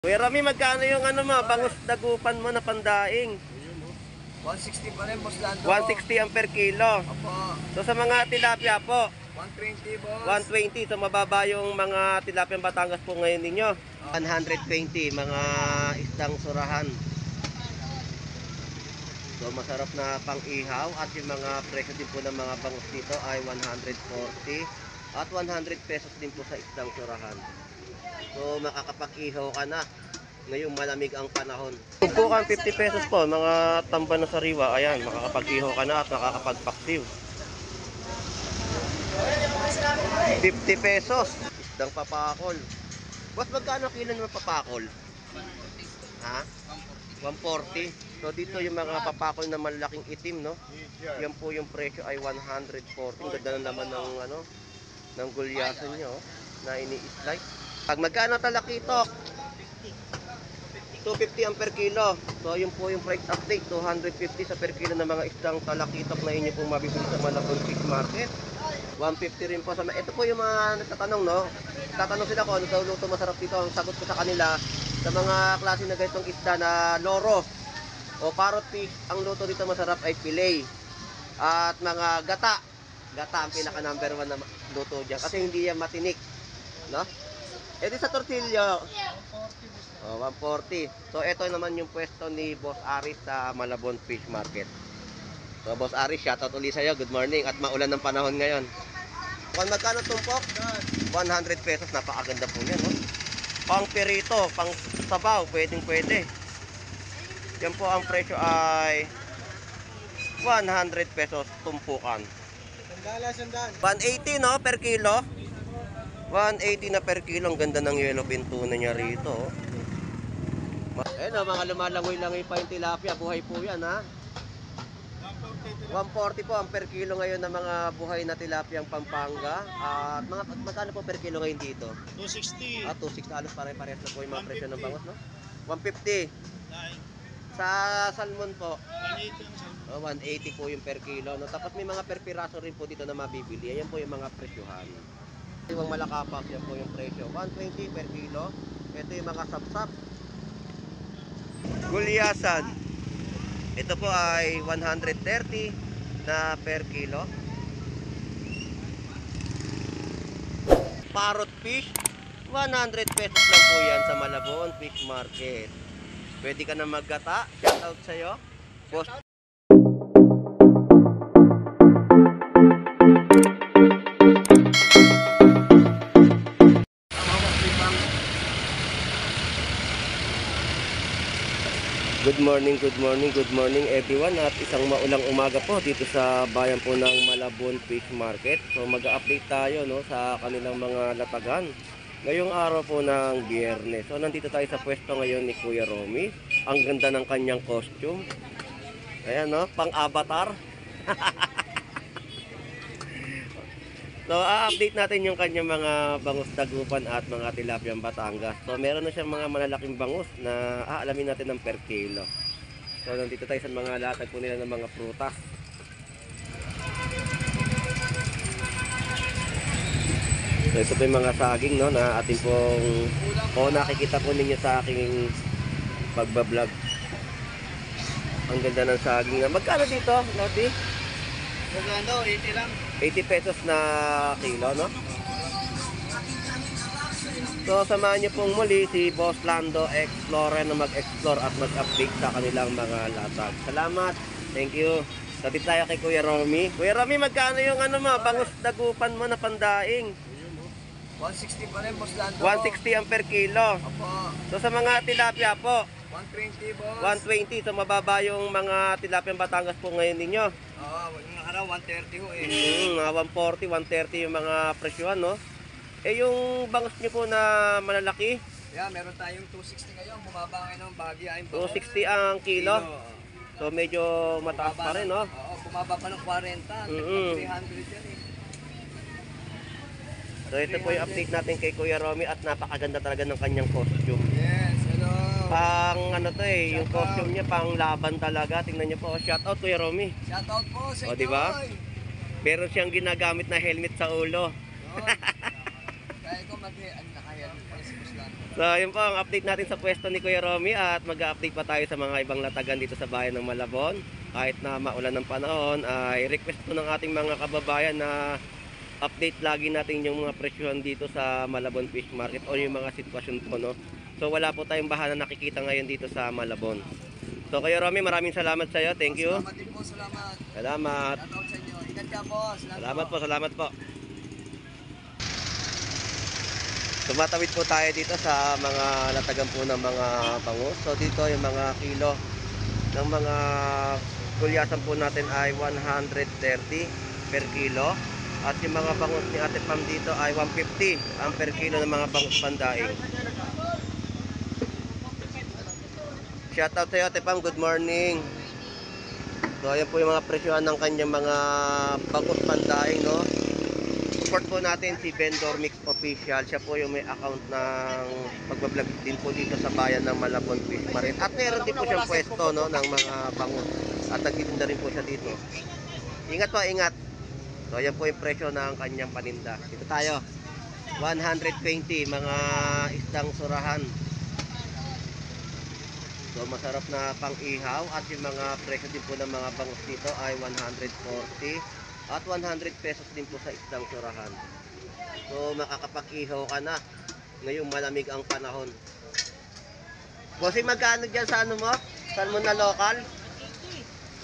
Kuya Rami, magkano yung ano mo, bangus dagupan mo na pandaing? 160 pa rin, boss Lando. 160 ang per kilo. Opo. So sa mga tilapia po, 120, boss. 120. So mababa yung mga tilapia Batangas po ngayon ninyo. 120, mga isdang surahan. So masarap na pang-ihaw at yung mga presyo din po ng mga bangus dito ay 140 at 100 pesos din po sa isdang surahan. So makakapag-ihaw ka na ngayong malamig ang panahon. Tumpukan 50 pesos po, mga tamba na sariwa. Ayan, makakapag-ihaw ka na at makakapagpaksiw. 50 pesos, isdang papakol. Boss, magkano kilo ng papakol? Ha? 140. So dito yung mga papakol na malaking itim, no? Yan po yung presyo ay 140. Ganda na naman ng ano, ng gulyasan nyo na ini-slice. Pag magkano talakitok? 250 ang per kilo. So yun po yung price update, 250 sa per kilo ng mga isdang talakitok na inyo pong mabibili sa Malabon Fish Market. 150 rin po sa ito po yung mga nagtatanong, no? Tatanong sila kung ano daw luto masarap dito. Ang sagot ko sa kanila, sa mga klase na ganitong isda na loro o parrot fish, ang luto dito masarap ay fillet. At mga gata. Gata ang pinaka number 1 na luto diyan kasi hindi yan matinik, no? Ito sa tortilla, 140. So ito naman yung pwesto ni Boss Aris sa Malabon Fish Market. So Boss Aris, shoutout ulit sa'yo. Good morning at maulan ng panahon ngayon. Kung magkano tumpok? 100 pesos. Napakaganda po yan, no? Pang perito, pang sabaw, pwedeng pwede. Yan po ang presyo ay 100 pesos tumpukan. Sandala. 180, no, per kilo. 180 na per kilo. Ang ganda ng yellow fin tuna niya rito. Ayun, mga lumalangoy-langoy pa yung tilapia. Buhay po yan, ha. 140 po ang per kilo ngayon ng mga buhay na tilapia ang Pampanga. At mga magkano po per kilo ngayon dito? 260. 260. Halos pare-parehas na po yung mga presyo ng bangus, no? 150. Sa salmon po, 180 po yung per kilo, no? Tapos may mga per piraso rin po dito na mabibili. Ayan po yung mga presyohan. Yung malakapas, yan po yung presyo. 120 per kilo. Ito yung mga sapsap. Gulyasan. Ito po ay 130 na per kilo. Parrot fish, 100 pesos lang po yan sa Malabon Fish Market. Pwede ka na maggata. Shoutout sa'yo, Boss. Good morning everyone at isang maulang umaga po dito sa bayan po ng Malabon Fish Market. So mag-update tayo, no, sa kanilang mga latagan ngayong araw po ng Biyernes. So nandito tayo sa pwesto ngayon ni Kuya Romy. Ang ganda ng kanyang costume. Ayan, no, pang-avatar. So, update natin yung kanyang mga bangus dagupan at mga tilapia Batangas. So, meron na siyang mga malalaking bangus na aalamin natin ng per kilo. So, nandito tayo sa mga latag po nila ng mga prutas. So, ito po yung mga saging, no, na ating pong nakikita po ninyo sa aking pagbablog. Ang ganda ng saging na. Magkano dito, Lodi? Magkano? 80 lang. 80 pesos na kilo, no? So, samahan niyo pong muli si Boss Lando Explorer na mag-explore at mag-update sa kanilang mga latag. Salamat. Thank you. Tapit tayo kay Kuya Romy. Kuya Romy, magkano yung ano mo, bangus dagupan mo na pandaing? 160 pa rin, boss Lando. 160 ang per kilo. Opo. So, sa mga tilapia po, 120, boss. 120. So, mababa yung mga tilapia Batangas po ngayon ninyo. Oo, yung nakaraw 130 ho eh. Mga 140, 130 yung mga presyohan, no? Eh, yung bangus nyo po na malalaki, Yeah, meron tayong 260 ngayon. Bumaba ngayon ng bagya. 260 ang kilo. So, medyo mataas pa rin, no? Oo, bumaba pa ng 40. 300 yan eh. So, ito po yung update natin kay Kuya Romy at napakaganda talaga ng kanyang costume. Yes, hello. Pang ano to eh, yung costume niya pang laban talaga. Tingnan niyo po, shout out Kuya Romy. Shoutout po sa inyo. O, diba? Meron siyang ginagamit na helmet sa ulo. Kaya ko naka-helmet pa si Boss Lando. So, yun po ang update natin sa pwesto ni Kuya Romy at mag-update pa tayo sa mga ibang latagan dito sa bayan ng Malabon. Kahit na maulan ng panahon, ay request po ng ating mga kababayan na update lagi natin yung mga presyohan dito sa Malabon Fish Market o yung mga sitwasyon po, no? So, wala po tayong baha na nakikita ngayon dito sa Malabon. So, Kuya Romy, maraming salamat sa iyo. Thank you. Salamat din po, salamat. Salamat. Shoutout sa inyo. Ingat ka po. Salamat po, salamat po. Tumatawid po tayo dito sa mga latagan po ng mga bangus. So dito yung mga kilo ng mga gulyasan po natin ay 130 per kilo. At yung mga bangus ni Ate Pam dito ay 150 ang per kilo ng mga bangus pandaing. Shoutout sa iyo Ate Pam, good morning. So ayan po yung mga presyohan ng kanyang mga bangus pandaing, no? Support po natin si Vendor Mix Official. Siya po yung may account ng pagbablog din po dito sa bayan ng Malabon Fish Market. At meron din po siyang pwesto, no, ng mga bangus. At nagtitinda rin po siya dito. Ingat po, ingat. So ayan po yung presyo ng kanyang paninda. Dito tayo. 120 mga isdang surahan. So masarap na pang-ihaw. At yung mga presyo din po ng mga bangus dito ay 140 at 100 pesos din po sa isdang surahan. So makakapag-ihaw ka na ngayong malamig ang panahon. Bossing, magkano dyan sa ano mo? Salmon na local?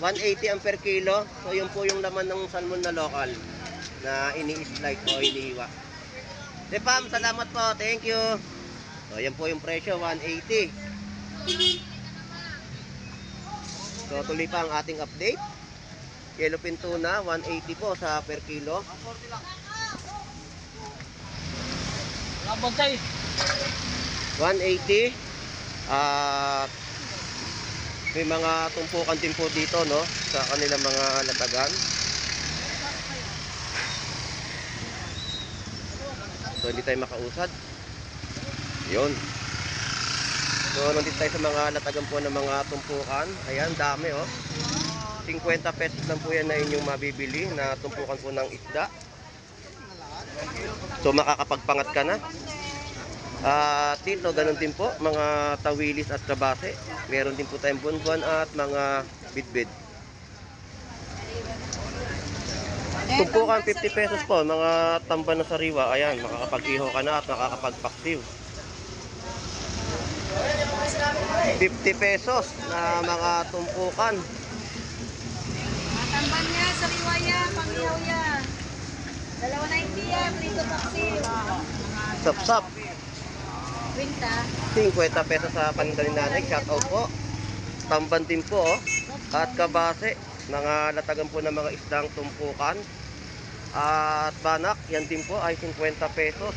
180 ang per kilo. So yun po yung laman ng salmon na local na ini-slide o inihiwa. De Pam, salamat po. Thank you. So yan po yung presyo, 180. So tuloy pa ang ating update. Yellowfin tuna, 180 po sa per kilo. 180. At may mga tumpukan din po dito, no, sa kanilang mga latagan. So hindi tayo makausad. Yun. So nandito tayo sa mga latagan po ng mga tumpukan. Ayan, dami, oh. 50 pesos lang po yan na inyong mabibili na tumpukan po ng isda. So makakapagpangat ka na. Dito ganun din po, mga tawilis at kabase. Meron din po tayong bunbuan at mga bidbid. Tumpukan 50 pesos po, mga tamban na sariwa. Ayan, makakapag-iho ka na at makakapagpaksiw. 50 pesos na mga tumpukan. Tamban niya, sariwa niya, pangyaw niya. 290 yan, prito taxi. Sap-sap. Winta. 50 pesos sa pandaling nanay. Shout out po. Tamban din po, oh. At kabase. Mga latagan po ng mga isdang tumpukan. At banak, yan din po ay 50 pesos.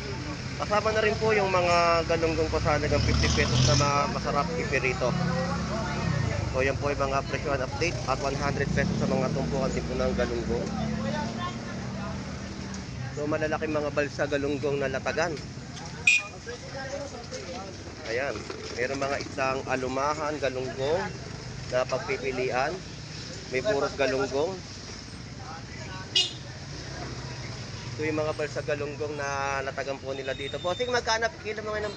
Kasama na rin po yung mga galunggong po sa halagang 50 pesos na masarap ipirito. So yan po yung mga presyohan update at 100 pesos sa mga tumpukan din po ng galunggong. So malalaking mga balsa galunggong na latagan. Ayan, meron mga isang alumahan galunggong na pagpipilian. May puros galunggong. So yung mga balsa galunggong na latagan po nila dito. Bossing, magkano kilo naman ng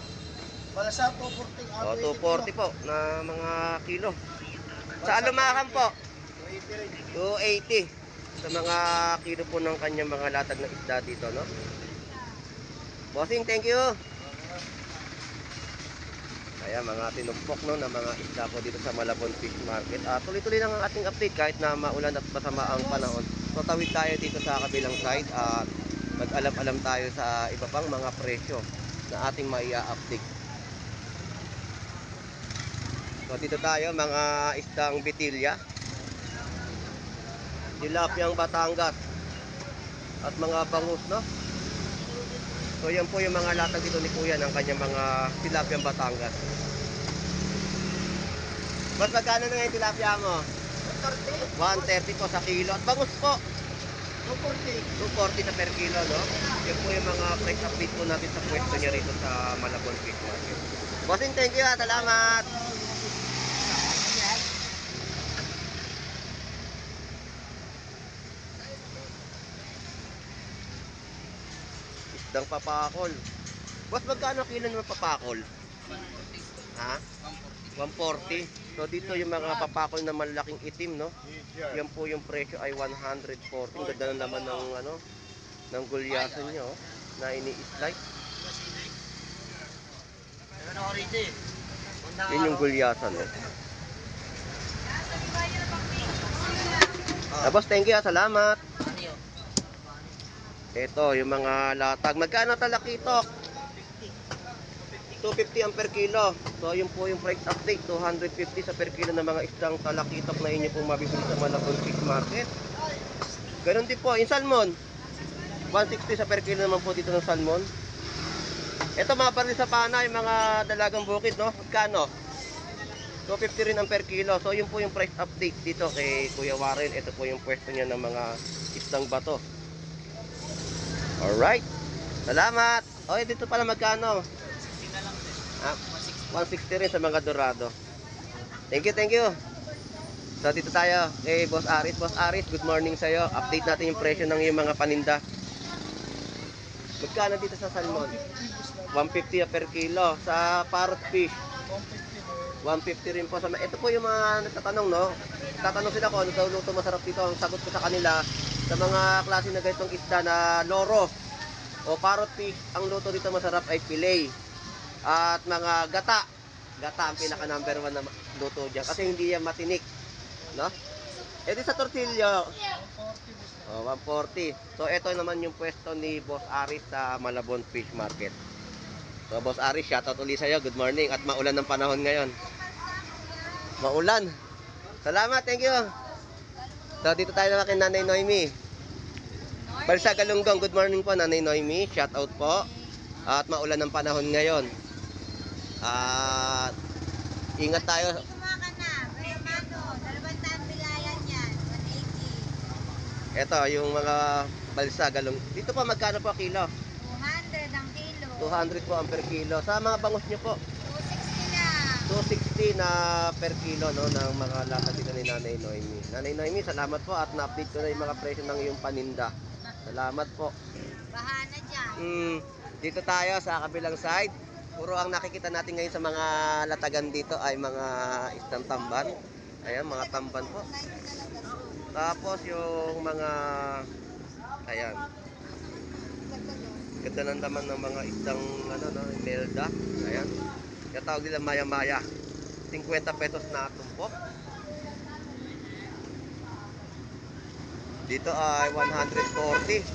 Balasa 240. 240 po na mga kilo. Sa alumahan po, 280 sa mga kilo po ng kanyang mga latag na isda dito, no? Bossing, thank you. Kaya mga tinumpok, no, na mga isda po dito sa Malabon Fish Market. Tuloy-tuloy lang ang ating update kahit na maulan at masama ang panahon. So tawid tayo dito sa kabilang side at mag-alam-alam tayo sa iba pang mga presyo na ating maia-update. So dito tayo, mga isdang bitilya, tilapyang Batangas at mga bangus, no? So yan po yung mga latag dito ni Kuya ng kanyang mga tilapyang Batangas. Mas magkano na ngayon tilapia mo? 130 po sa kilo. At bangus po 240 sa per kilo, no? Yan po yung mga price update po natin sa pwesto niya rito sa Malabon Fish Market. Bossing, thank you, salamat. Isdang papakol. Boss, magkano kilo ng papakol? Ha? 140. So dito yung mga papakol na malaking itim, no? Yan po yung presyo ay 140. Ang ganda na naman ng ano, ng gulyasan niya, oh, na ini-slice. Yun yung gulyasan, eh. Boss, thank you, salamat. Ito, yung mga latag. Magkano talakitok? 250 ang per kilo. So, yun po yung price update. 250 sa per kilo ng mga isdang talakitok na inyo pong mabibili sa Malabon Fish Market. Ganon din po, yung salmon. 160 sa per kilo naman po dito ng salmon. Ito mga baril sa pana, yung mga dalagang bukid, no? Magkano? 250 rin ang per kilo. So, yun po yung price update dito kay Kuya Warren. Ito po yung pwesto niya ng mga isdang bato. Alright. Salamat. Okay, dito pala magkano? 160 rin sa mga dorado. Thank you, thank you. So, dito tayo kay Boss Aris. Boss Aris, good morning sa'yo. Update natin yung presyo ng yung mga paninda. Magkano dito sa salmon? 150 per kilo. Sa parrot fish, 150 rin po. Ito po yung mga nagtatanong, no? Tatanong sila kung ano daw luto masarap dito. Ang sagot ko sa kanila, sa mga klase na ganitong isda na loro o parrot fish, ang luto dito masarap ay fillet. At mga gata. Gata ang pinaka number 1 na luto dyan. Kasi hindi yan matinik, no? E di sa tortilla, 140. So, ito naman yung pwesto ni Boss Aris sa Malabon Fish Market. So, Boss Aris, shoutout ulit sa'yo. Good morning. At maulan ng panahon ngayon. Maulan. Salamat, thank you. So, dito tayo naman kay Nanay Noemi. Balsa Galunggong, good morning po, Nanay Noemi. Shoutout po. At maulan ng panahon ngayon. At ingat tayo. Kumakan na, Bayamano, 200 bilayan yan, 180. Ito, yung mga balsa galong. Dito pa magkano po kilo? 200 ang kilo. 200 po ang per kilo. Sa mga bangus nyo po, 260 na. 260 na per kilo, no, ng mga lata dito ni Nanay Noemi. Nanay Noemi, salamat po at na-update ko na yung mga presyo ng iyong paninda. Salamat po. Bahana dyan. Dito tayo sa kabilang side. Puro ang nakikita natin ngayon sa mga latagan dito ay mga isdang tamban. Ayan, mga tamban po. Tapos yung mga, ayan, ganda ng laman ng mga isdang ano, no, melda. Ayan, yung tawag nila maya-maya. 50 pesos na tumpok. Dito ay 140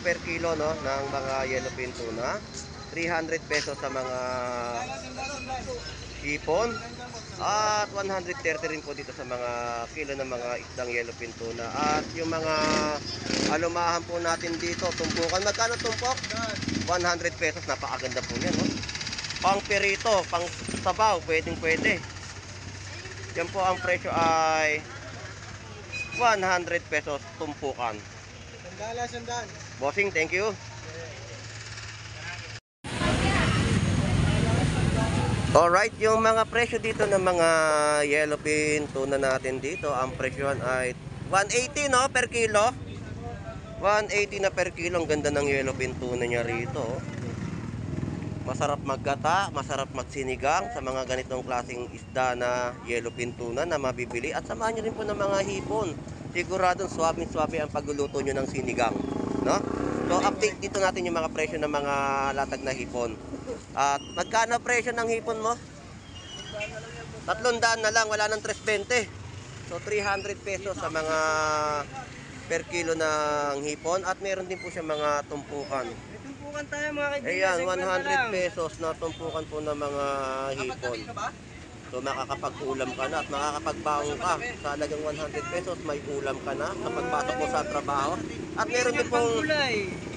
per kilo, no, ng mga yellowfin tuna. 300 pesos sa mga hipon. At 130 rin po dito sa mga kilo ng mga isdang yellowfin tuna. At yung mga alumahan po natin dito, tumpukan. Magkano tumpok? 100 pesos. Napakaganda po yan, no? Pang perito, pang sabaw, pwedeng pwede. Yan po ang presyo ay 100 pesos tumpukan. Sandaan. Bossing, thank you. Alright, yung mga presyo dito ng mga yellowfin tuna natin dito, ang presyohan ay 180, no, per kilo. 180 na per kilo. Ang ganda ng yellowfin tuna niya rito. Masarap maggata, masarap magsinigang sa mga ganitong klaseng isda na yellowfin tuna na mabibili. At samahan nyo rin po ng mga hipon. Siguradong swabe-swabe ang pagluluto nyo ng sinigang, no? So, update dito natin yung mga presyo ng mga latag na hipon. At magkano presyo ng hipon mo? 300 na lang, wala nang 320. So 300 pesos sa mga per kilo ng hipon. At meron din po siya mga tumpukan. Tumpukan tayo mga kaibigan. Ayan, 100 pesos na tumpukan po ng mga hipon. So makakapag-ulam ka na at makakapagbaong ka. Sa halagang 100 pesos may ulam ka na sa pagpasok mo sa trabaho. At meron din pong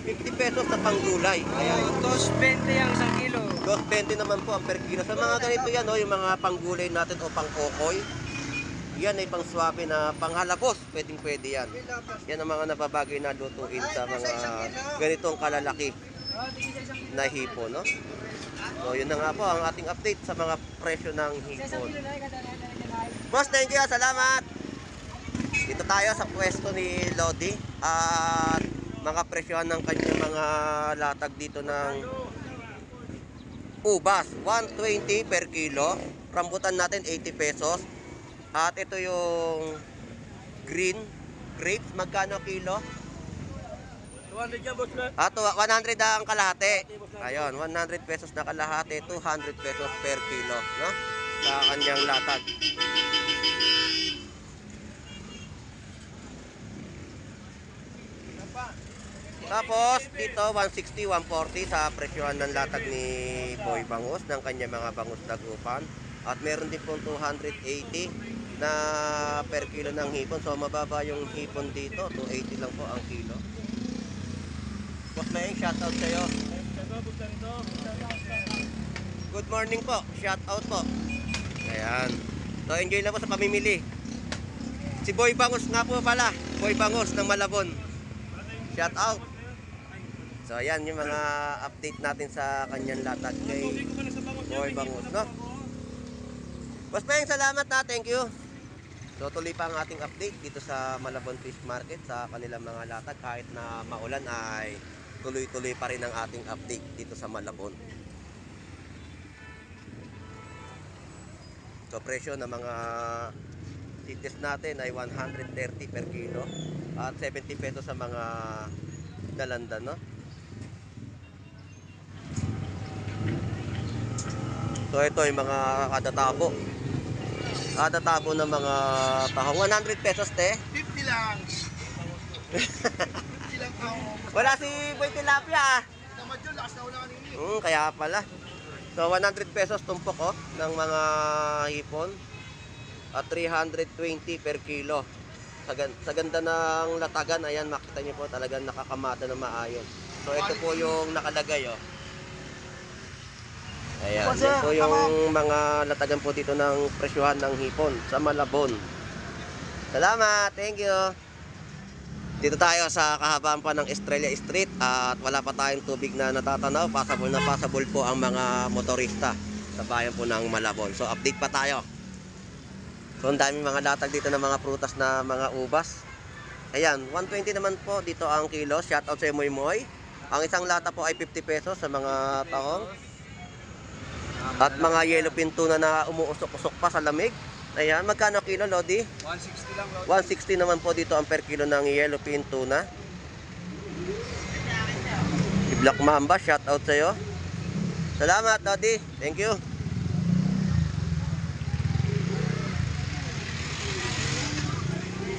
50 pesos na panggulay. Ayan. 220 ang 1 kilo. 220 naman po ang per kilo. Sa mga ganito yan, oh, yung mga panggulay natin o pang-okoy. Yan ay pang swabe na panghalabos. Pwedeng pwede yan. Yan ang mga nababagay na lutuin sa mga ganitong kalalaki na hipon, no? So yun na nga po ang ating update sa mga presyo ng hipon. Boss, thank you. Salamat. Dito tayo sa pwesto ni Lodi. At mga presyohan ng kanyang mga latag dito ng ubas, 120 per kilo. Rambutan natin 80 pesos. At ito yung green grapes, magkano kilo? 200 yan, boss na. 100 ang kalahati. Ayun, 100 pesos na kalahati, 200 pesos per kilo, no? Sa kanyang latag. Tapos dito 160, 140 sa presyohan ng latag ni Boy Bangus ng kanyang mga bangus dagupan. At meron din pong 280 na per kilo ng hipon. So mababa yung hipon dito, 280 lang po ang kilo. Boss Mayeng, shoutout sa'yo. Good morning po, shoutout po. Ayan. So enjoy lang po sa pamimili. Si Boy Bangus nga po pala, Boy Bangus ng Malabon. Shoutout. So ayan yung mga update natin sa kanyang latag kay Boy Bangus, no? Boss Mayeng, salamat na, thank you. So tuloy pa ang ating update dito sa Malabon Fish Market sa kanilang mga latag. Kahit na maulan ay tuloy-tuloy pa rin ang ating update dito sa Malabon. So presyo ng mga sites natin ay 130 per kilo at 70 pesos sa mga dalanda, no? So ito yung mga kadatabo. Kadatabo ng mga tahong 100 pesos, te. 50 lang. 50 lang ako. Wala si Boy Tilapia. Tamad yun, lakas na ulang kanini. Kaya pala. So 100 pesos tumpok, oh, ng mga hipon at 320 per kilo. Sa ganda ng latagan, ayan, makita niyo po talagang nakakamata na maayos. So ito po yung nakalagay, oh. Ayan, yan po yung mga latagan po dito ng presyohan ng hipon sa Malabon. Salamat, thank you. Dito tayo sa kahabaan pa ng Estrella Street at wala pa tayong tubig na natatanaw. Pasable na pasable po ang mga motorista sa bayan po ng Malabon. So update pa tayo. So ang daming mga latag dito ng mga prutas na mga ubas. Ayan, 120 naman po dito ang kilo. Shoutout sa Moy Moy. Ang isang lata po ay 50 pesos sa mga tahong. At mga yellow pin tuna na umuusok-usok pa sa lamig. Ayan, magkano kilo, Lodi? 160 lang, Lodi. 160 naman po dito ang per kilo ng yellow pin tuna. Si Black Mamba, shout out sa'yo. Salamat, Lodi. Thank you.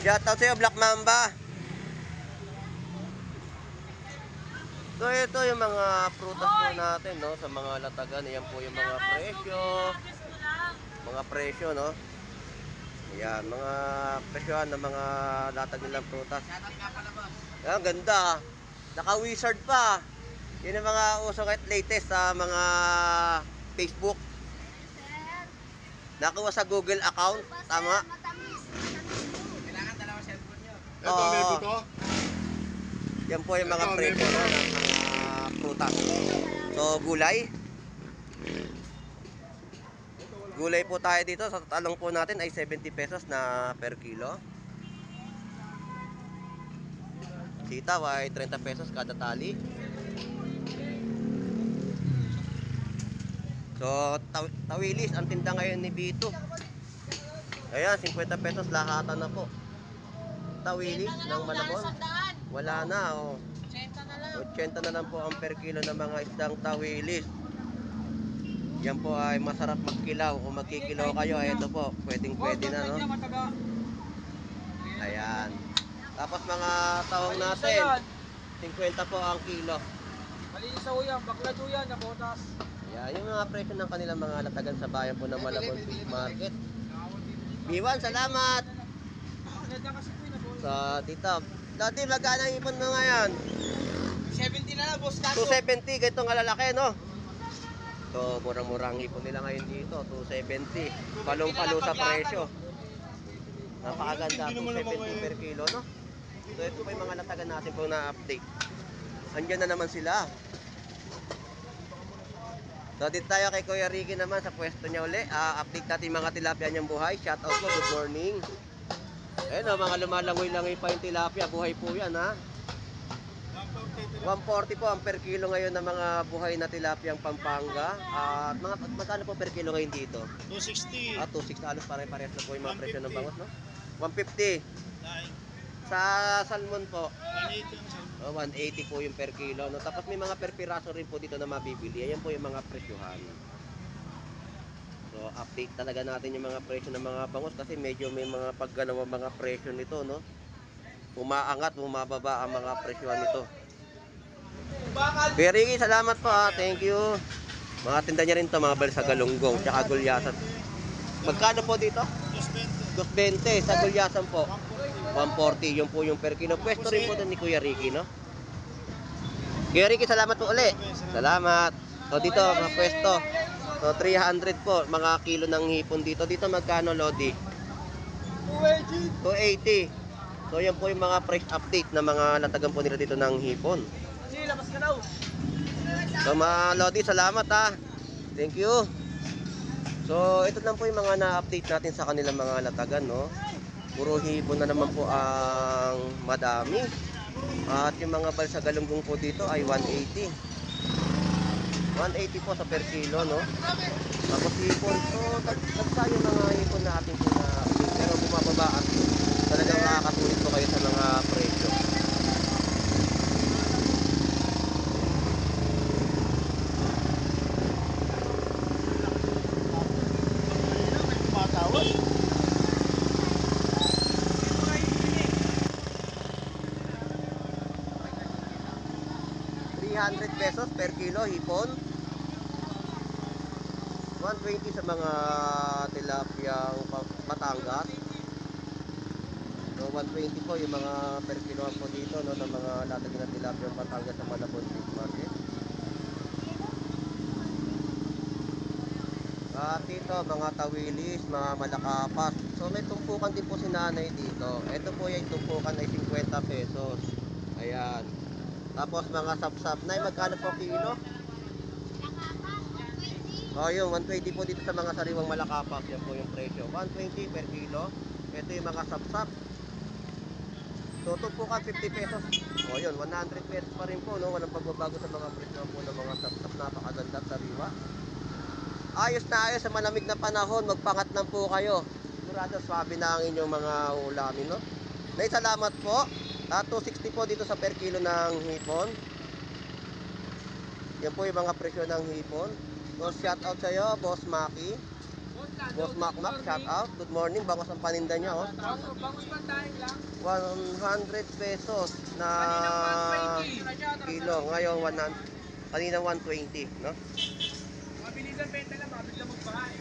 Shout out sa'yo, Black Mamba. So ito yung mga prutas po natin, no, sa mga latagan. Ayan po yung mga presyo. Mga presyo, no. Ayan, mga presyohan ng mga latag nilang prutas. Ayan, ganda. Naka-wizard pa. Yun ang mga uso kahit latest sa mga Facebook. Nakuha sa Google account. Tama? Kailangan dalawa cellphone nyo. Ito, may buto. Yan po yung mga presyo, no, ng mga prutas. So, gulay. Gulay po tayo dito. Sa talong po natin ay 70 pesos na per kilo. Sitaw ay 30 pesos kada tali. So, tawilis ang tinda ngayon ni Bito. Ayan, 50 pesos lahatan na po. Tawilis ng Malabon. Wala na, oh. 80 na lang po ang per kilo ng mga isdang tawilis. Yan po ay masarap magkilaw. Kung magkikilaw kayo, ito po, pwedeng pwede na, no? Ayan. Tapos mga tahong natin, 50 po ang kilo. Malinis sa uyan, bakla uyan, nabotas. Ayan, yung mga presyo ng kanilang mga latagan sa bayan po ng Malabon Fish Market. Biwan, salamat! Sa dito. Dati, magkano ang ipon mo ngayon? 70 na lang, boss. 270, ganitong alalaki, no? So, murang-murang ipon nila ngayon dito, 270. Palong-palo sa presyo. Napakaganda, 270 per kilo, no? So, ito pa yung mga latagan natin po na-update. Andyan na naman sila. So, dito tayo kay Kuya Ricky naman sa pwesto niya uli. Update natin mga tilapia niyang buhay. Shout out po, good morning. Ayun o, mga lumalangoy-langoy pa yung tilapia. Buhay po yan, ha? 140 po ang per kilo ngayon ng mga buhay na tilapiyang Pampanga. At mga magkano po per kilo ngayon dito? 260. 260 halos pare-parehas na po yung mga presyo ng bangos, no? 150. Sa salmon po, 180 po yung per kilo, no? Tapos may mga per piraso rin po dito na mabibili. Ayan po yung mga presyohan. So, update talaga natin yung mga presyo ng mga bangos kasi medyo may mga paggalaw mga presyo nito, no? Umaangat, bumababa ang mga presyohan nito. Kuya Ricky, salamat po ha. Thank you. Mga tinda niya rin to, mga bal sa galunggong, tsaka gulyasan. Magkano po dito? 220 sa gulyasan po. 140, yun po yung per kilo. Pwesto rin po doon ni Kuya Ricky, no? Kuya Ricky, salamat po uli. Salamat. So dito, mga pwesto. So 300 po, mga kilo ng hipon dito. Dito magkano, Lodi? 280. So yan po yung mga fresh update na mga latagan po nila dito ng hipon. Sige, labas ka daw. So mga Lodi, salamat ha. Thank you. So ito lang po yung mga na-update natin sa kanilang mga latagan, no? Puro hipon na naman po ang madami. At yung mga balsa galunggong po dito ay 180. 180 po sa per kilo, no? Tapos hipon, so tagsa yung mga hipon na ating po na-update. Pero bumababa at talagang nakakasulit po kayo sa mga presyo. Matawag. 300 pesos per kilo hipon. 120 sa mga tilapiyang Batangas. So 120 po yung mga per kilo po dito, no, ng mga latag na tilapiyang Batangas sa Malabon Fish Market. At dito mga tawilis, mga malakapas. So may tumpukan din po si nanay dito. Ito po yung tumpukan ay 50 pesos. Ayan. Tapos mga sapsap na magkano po kilo? Oh, yung 120 po dito sa mga sariwang malakapas. Yan po yung presyo. 120 per kilo. Ito yung mga sapsap. So tumpukan 50 pesos. Oh, yun 100 pesos pa rin po, no? Walang pagbabago sa mga presyo po ng mga sapsap. Napakaganda at sariwa. Ayos na ayos sa malamig na panahon. Magpangat lang po kayo. Sigurado swabe na ang inyong mga ulamin, no? Nay, salamat po. 260 po dito sa per kilo ng hipon. Yan po yung mga presyo ng hipon. So shout out sa iyo, Boss Maki. Boss Makmak, shout out. Good morning. Bangos ang paninda niya, oh. Bangus pa tayo lang. 100 pesos na kilo. Ngayon kanina 120, no? Mabilisan benta lang, mabilis lang magbahay.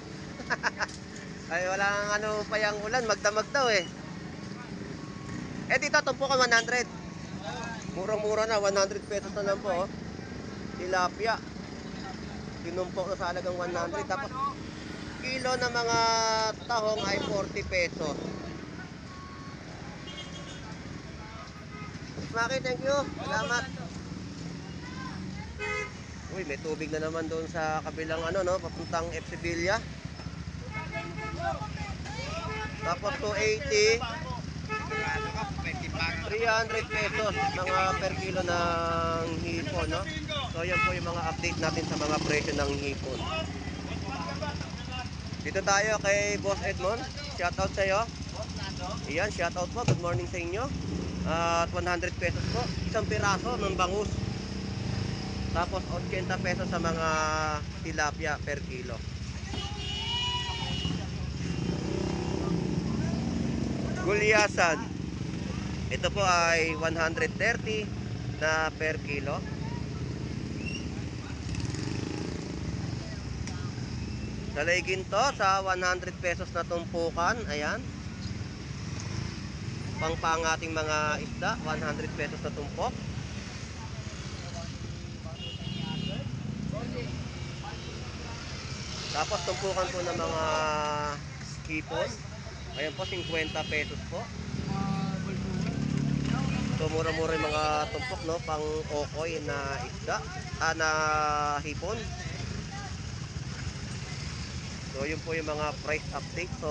Ay walang ano pa yung ulan, magdamag daw eh. Eh dito tumpukan 100. Murang-mura na, 100 pesos na lang po, oh. Tilapia. Tinumpok na sa halagang 100. Tapos kilo na mga tahong ay 40 pesos. Maki, thank you. Salamat. Uy, may tubig na naman doon sa kabilang ano, no, papuntang FC Villa. Tapos 280. 300 pesos mga per kilo ng hipon, no? So yan po yung mga update natin sa mga presyo ng hipon. Dito tayo kay Boss Edmond. Shout out sa iyo. Iyan, shout out po. Good morning sa inyo. At 100 pesos po isang piraso ng bangus. Tapos 80 pesos sa mga tilapia per kilo. Gulyasan. Ito po ay 130 na per kilo. Salay ginto sa 100 pesos na tumpukan. Ayan. Pang ating mga isda, 100 pesos na tumpok. Tapos tumpukan po ng mga hipon. Ayan po, 50 pesos po. So mura-mura yung mga tumpok, no, pang okoy na isda, na hipon. So yun po yung mga price update. So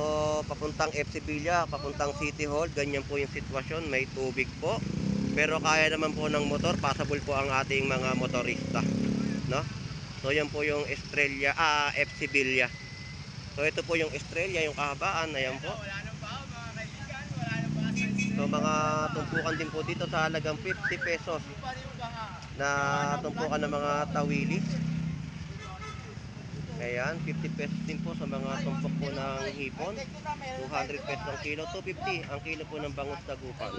papuntang FC Villa, papuntang City Hall, ganyan po yung sitwasyon. May tubig po. Pero kaya naman po ng motor, passable po ang ating mga motorista, no? So yan po yung Estrella, FC Villa. So ito po yung Estrella, yung kahabaan, ayan po. Wala nang baho mga kaibigan. Wala nang baho sa isla. So mga tumpukan din po dito sa halagang 50 pesos Pa rin yung baha. na tumpukan ng mga tawili. Ayan, 50 pesos din po sa mga tumpok po ng hipon. 200 pesos ang kilo, 250 ang kilo po ng bangus dagupan.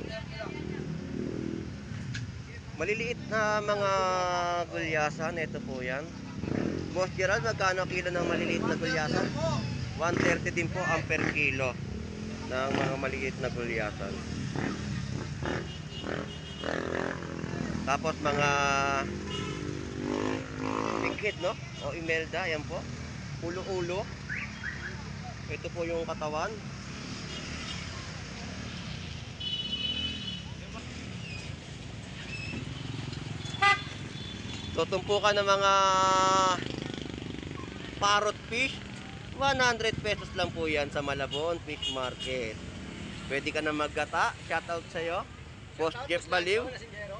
Maliliit na mga gulyasan, ito po yan. Boss Gerald, magkano kilo ng maliliit na gulyasan? 130 din po ang per kilo ng mga maliliit na gulyasan. Tapos mga tingkit, no? O imelda, yan po. Ulo-ulo. Ito po yung katawan. So, tumpukan ng mga parrot fish, 100 pesos lang po yan sa Malabon Fish Market. Pwede ka na maggata. Shoutout sa'yo. Boss Jeff Baliw.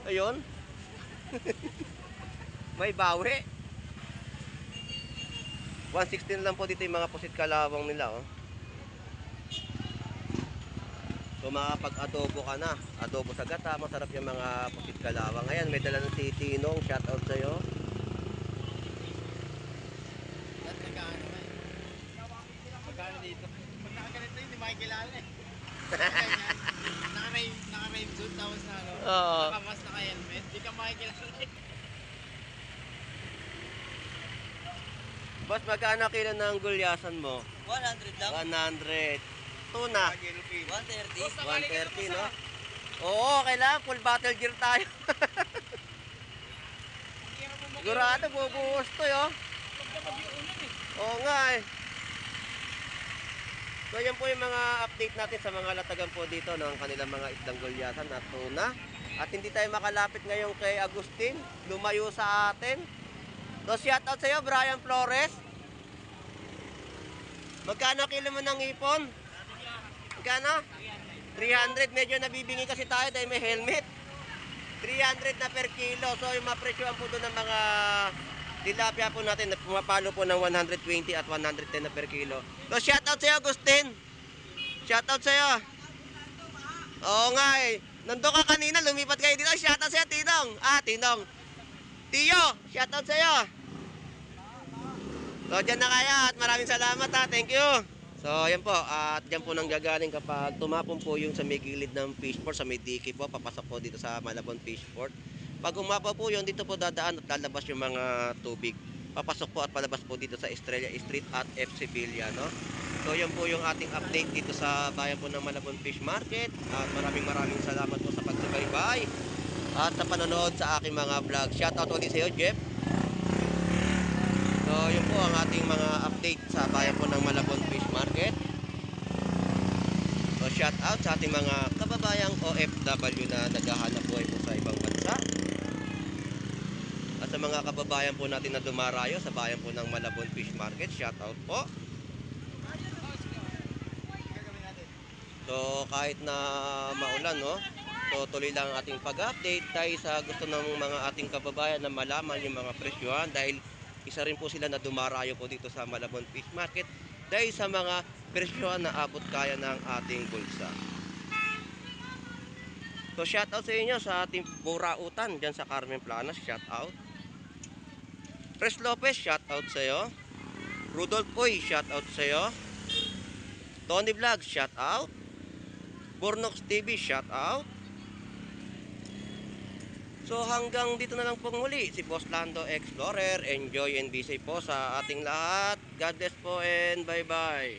Ayun. May bawi. 116 lang po dito yung mga pusit kalawang nila. Oh. So makapag-adobo ka na. Adobo sa gata. Masarap yung mga pusit kalawang. Ayan, may dala ng si Tinong. Shoutout sa'yo. Magkano dito? Pag nakaganito yun, hindi makikilala eh. Naka-rave suit, tapos na ano, Oo. nakamas naka-helmet, hindi ka makikilala eh. Boss, magkano kilo ng gulyasan mo? 100 lang. 100. Tuna. 130. 130, no? Oo, kailangan full battle gear tayo. Sigurado, bubuhos to, yo. Oo nga, eh. So, yan po yung mga update natin sa mga latagan po dito ng kanilang mga isdang gulyasan at tuna. At hindi tayo makalapit ngayon kay Agustin. Lumayo sa atin. So, shoutout sa'yo, Brian Flores. Magkano kilo mo ng ipon? Magkano? 300. Medyo nabibingi kasi tayo dahil may helmet. 300 na per kilo. So, yung mapresyoan po doon ng mga tilapia po natin na pumapalo po ng 120 at 110 na per kilo. So, shoutout sa'yo, Agustin. Shoutout sa'yo. Oo nga eh. Nandun ka kanina, lumipat kayo dito. Shoutout sa'yo, Tinong. Tinong. Tiyo, shoutout sa'yo. So, dyan na kaya at maraming salamat ha. Thank you. So, ayan po. At dyan po nang gagaling kapag tumapon po yung sa may gilid ng fishport, sa may diki po, papasok po dito sa Malabon Fishport. Pag umapaw po yun, dito po dadaan at lalabas yung mga tubig. Papasok po at palabas po dito sa Estrella Street at FC Villa, no? So, yan po yung ating update dito sa bayan po ng Malabon Fish Market. At maraming salamat po sa pagsubaybay at sa panonood sa aking mga vlog. Shoutout ulit sa iyo, Jeff. So, yun po ang ating mga update sa bayan po ng Malabon Fish Market. So, shoutout sa ating mga kababayang OFW na naghahanap buhay po sa ibang bansa. At sa mga kababayan po natin na dumarayo sa bayan po ng Malabon Fish Market, shoutout po. So, kahit na maulan, no? So, tuloy lang ang ating pag-update dahil sa gusto ng mga ating kababayan na malaman yung mga presyohan dahil isa rin po sila na dumarayo po dito sa Malabon Fish Market dahil sa mga presyohan na abot kaya ng ating bulsa. So, shoutout sa inyo sa ating burautan dyan sa Carmen Planas, shoutout. Pres Lopez, shoutout sa iyo. Rudolph Poy, shoutout sa iyo. Tony Vlog, shoutout. Bornox TV, shoutout. So hanggang dito na lang pong muli si Boss Lando Explorer. Enjoy and be safe po sa ating lahat. God bless po and bye bye.